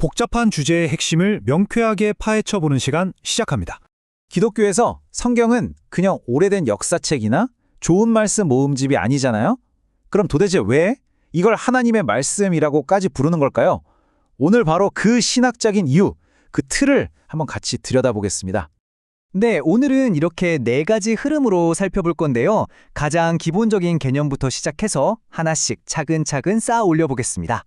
복잡한 주제의 핵심을 명쾌하게 파헤쳐보는 시간 시작합니다. 기독교에서 성경은 그냥 오래된 역사책이나 좋은 말씀 모음집이 아니잖아요? 그럼 도대체 왜 이걸 하나님의 말씀이라고까지 부르는 걸까요? 오늘 바로 그 신학적인 이유, 그 틀을 한번 같이 들여다보겠습니다. 네, 오늘은 이렇게 4가지 흐름으로 살펴볼 건데요. 가장 기본적인 개념부터 시작해서 하나씩 차근차근 쌓아 올려보겠습니다.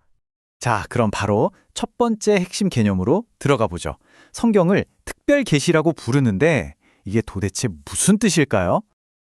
자, 그럼 바로 첫 번째 핵심 개념으로 들어가 보죠. 성경을 특별 계시라고 부르는데 이게 도대체 무슨 뜻일까요?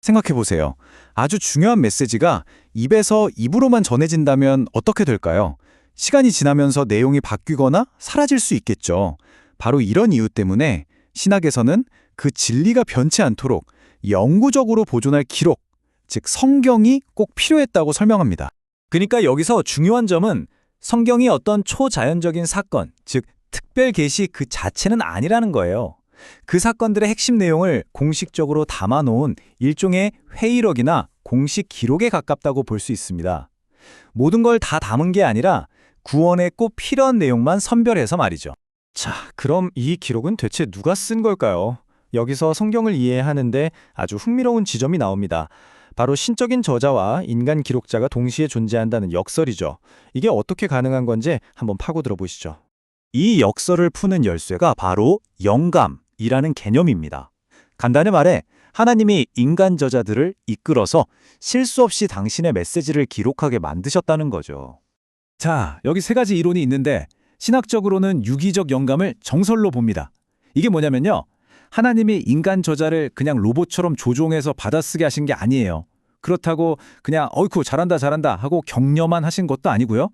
생각해 보세요. 아주 중요한 메시지가 입에서 입으로만 전해진다면 어떻게 될까요? 시간이 지나면서 내용이 바뀌거나 사라질 수 있겠죠. 바로 이런 이유 때문에 신학에서는 그 진리가 변치 않도록 영구적으로 보존할 기록, 즉 성경이 꼭 필요했다고 설명합니다. 그러니까 여기서 중요한 점은 성경이 어떤 초자연적인 사건, 즉 특별 계시 그 자체는 아니라는 거예요. 그 사건들의 핵심 내용을 공식적으로 담아놓은 일종의 회의록이나 공식 기록에 가깝다고 볼 수 있습니다. 모든 걸 다 담은 게 아니라 구원에 꼭 필요한 내용만 선별해서 말이죠. 자, 그럼 이 기록은 대체 누가 쓴 걸까요? 여기서 성경을 이해하는데 아주 흥미로운 지점이 나옵니다. 바로 신적인 저자와 인간 기록자가 동시에 존재한다는 역설이죠. 이게 어떻게 가능한 건지 한번 파고들어 보시죠. 이 역설을 푸는 열쇠가 바로 영감이라는 개념입니다. 간단히 말해 하나님이 인간 저자들을 이끌어서 실수 없이 당신의 메시지를 기록하게 만드셨다는 거죠. 자, 여기 3가지 이론이 있는데 신학적으로는 유기적 영감을 정설로 봅니다. 이게 뭐냐면요. 하나님이 인간 저자를 그냥 로봇처럼 조종해서 받아쓰게 하신 게 아니에요. 그렇다고 그냥 어이쿠 잘한다 하고 격려만 하신 것도 아니고요.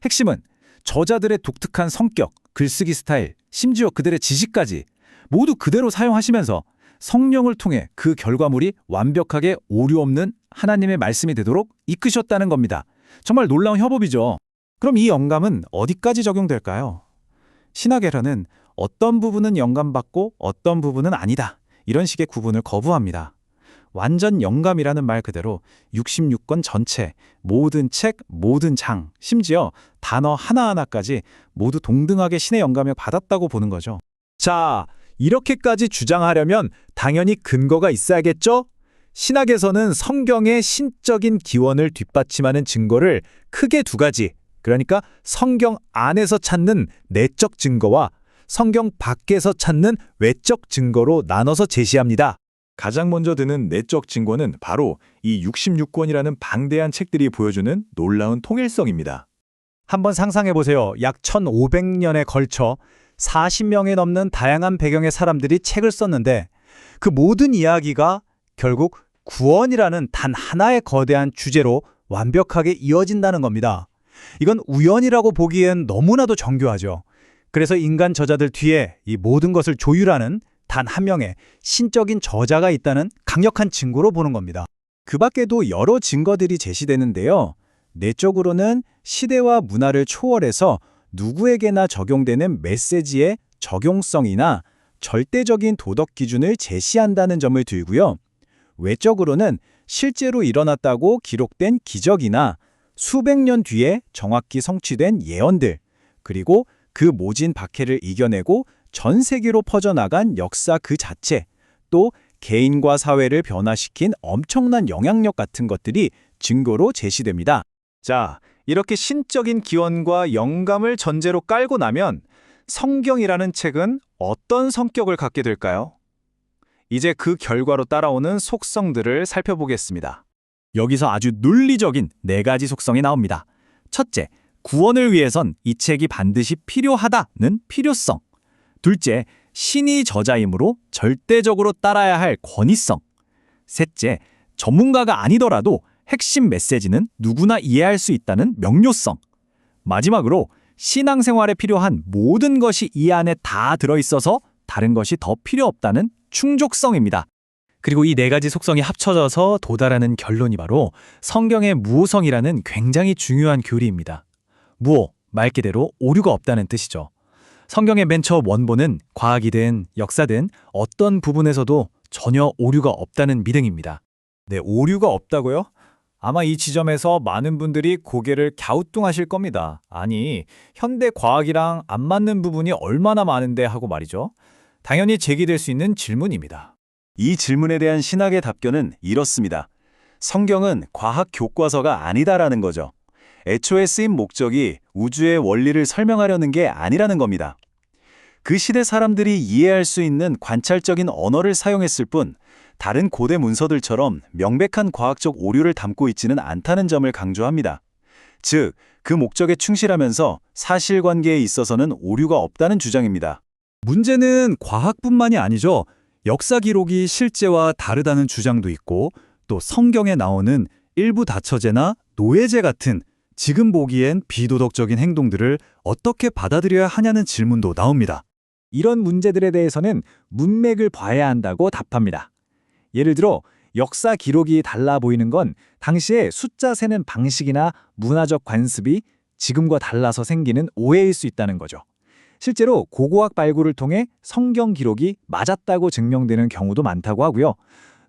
핵심은 저자들의 독특한 성격, 글쓰기 스타일, 심지어 그들의 지식까지 모두 그대로 사용하시면서 성령을 통해 그 결과물이 완벽하게 오류 없는 하나님의 말씀이 되도록 이끄셨다는 겁니다. 정말 놀라운 협업이죠. 그럼 이 영감은 어디까지 적용될까요? 신학에서는 어떤 부분은 영감받고 어떤 부분은 아니다. 이런 식의 구분을 거부합니다. 완전 영감이라는 말 그대로 66권 전체, 모든 책, 모든 장, 심지어 단어 하나하나까지 모두 동등하게 신의 영감을 받았다고 보는 거죠. 자, 이렇게까지 주장하려면 당연히 근거가 있어야겠죠? 신학에서는 성경의 신적인 기원을 뒷받침하는 증거를 크게 2가지, 그러니까 성경 안에서 찾는 내적 증거와 성경 밖에서 찾는 외적 증거로 나눠서 제시합니다. 가장 먼저 드는 내적 증거는 바로 이 66권이라는 방대한 책들이 보여주는 놀라운 통일성입니다. 한번 상상해보세요. 약 1500년에 걸쳐 40명이 넘는 다양한 배경의 사람들이 책을 썼는데 그 모든 이야기가 결국 구원이라는 단 하나의 거대한 주제로 완벽하게 이어진다는 겁니다. 이건 우연이라고 보기엔 너무나도 정교하죠. 그래서 인간 저자들 뒤에 이 모든 것을 조율하는 단 한 명의 신적인 저자가 있다는 강력한 증거로 보는 겁니다. 그 밖에도 여러 증거들이 제시되는데요. 내적으로는 시대와 문화를 초월해서 누구에게나 적용되는 메시지의 적용성이나 절대적인 도덕 기준을 제시한다는 점을 들고요. 외적으로는 실제로 일어났다고 기록된 기적이나 수백 년 뒤에 정확히 성취된 예언들, 그리고 그 모진 박해를 이겨내고 전 세계로 퍼져나간 역사 그 자체, 또 개인과 사회를 변화시킨 엄청난 영향력 같은 것들이 증거로 제시됩니다. 자, 이렇게 신적인 기원과 영감을 전제로 깔고 나면 성경이라는 책은 어떤 성격을 갖게 될까요? 이제 그 결과로 따라오는 속성들을 살펴보겠습니다. 여기서 아주 논리적인 4가지 속성이 나옵니다. 첫째, 구원을 위해선 이 책이 반드시 필요하다는 필요성. 둘째, 신이 저자이므로 절대적으로 따라야 할 권위성. 셋째, 전문가가 아니더라도 핵심 메시지는 누구나 이해할 수 있다는 명료성. 마지막으로 신앙생활에 필요한 모든 것이 이 안에 다 들어있어서 다른 것이 더 필요 없다는 충족성입니다. 그리고 이 4가지 속성이 합쳐져서 도달하는 결론이 바로 성경의 무오성이라는 굉장히 중요한 교리입니다. 무오, 말 그대로 오류가 없다는 뜻이죠. 성경의 맨 처음 원본은 과학이든 역사든 어떤 부분에서도 전혀 오류가 없다는 믿음입니다. 네, 오류가 없다고요? 아마 이 지점에서 많은 분들이 고개를 갸우뚱하실 겁니다. 아니, 현대 과학이랑 안 맞는 부분이 얼마나 많은데 하고 말이죠. 당연히 제기될 수 있는 질문입니다. 이 질문에 대한 신학의 답변은 이렇습니다. 성경은 과학 교과서가 아니다라는 거죠. 애초에 쓰인 목적이 우주의 원리를 설명하려는 게 아니라는 겁니다. 그 시대 사람들이 이해할 수 있는 관찰적인 언어를 사용했을 뿐 다른 고대 문서들처럼 명백한 과학적 오류를 담고 있지는 않다는 점을 강조합니다. 즉, 그 목적에 충실하면서 사실관계에 있어서는 오류가 없다는 주장입니다. 문제는 과학뿐만이 아니죠. 역사 기록이 실제와 다르다는 주장도 있고 또 성경에 나오는 일부 다처제나 노예제 같은 지금 보기엔 비도덕적인 행동들을 어떻게 받아들여야 하냐는 질문도 나옵니다. 이런 문제들에 대해서는 문맥을 봐야 한다고 답합니다. 예를 들어 역사 기록이 달라 보이는 건 당시에 숫자 세는 방식이나 문화적 관습이 지금과 달라서 생기는 오해일 수 있다는 거죠. 실제로 고고학 발굴을 통해 성경 기록이 맞았다고 증명되는 경우도 많다고 하고요.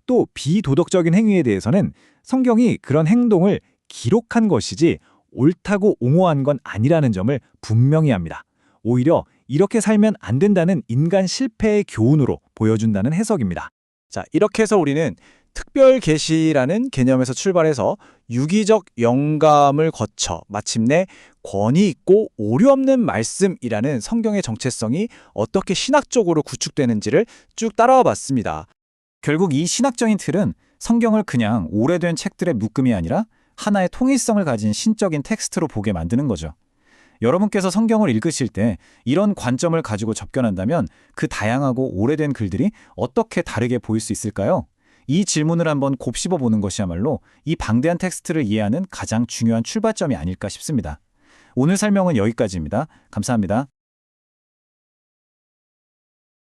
또 비도덕적인 행위에 대해서는 성경이 그런 행동을 기록한 것이지 옳다고 옹호한 건 아니라는 점을 분명히 합니다. 오히려 이렇게 살면 안 된다는 인간 실패의 교훈으로 보여준다는 해석입니다. 자, 이렇게 해서 우리는 특별 계시라는 개념에서 출발해서 유기적 영감을 거쳐 마침내 권위 있고 오류 없는 말씀이라는 성경의 정체성이 어떻게 신학적으로 구축되는지를 쭉 따라와 봤습니다. 결국 이 신학적인 틀은 성경을 그냥 오래된 책들의 묶음이 아니라 하나의 통일성을 가진 신적인 텍스트로 보게 만드는 거죠. 여러분께서 성경을 읽으실 때 이런 관점을 가지고 접견한다면 그 다양하고 오래된 글들이 어떻게 다르게 보일 수 있을까요? 이 질문을 한번 곱씹어 보는 것이야말로 이 방대한 텍스트를 이해하는 가장 중요한 출발점이 아닐까 싶습니다. 오늘 설명은 여기까지입니다. 감사합니다.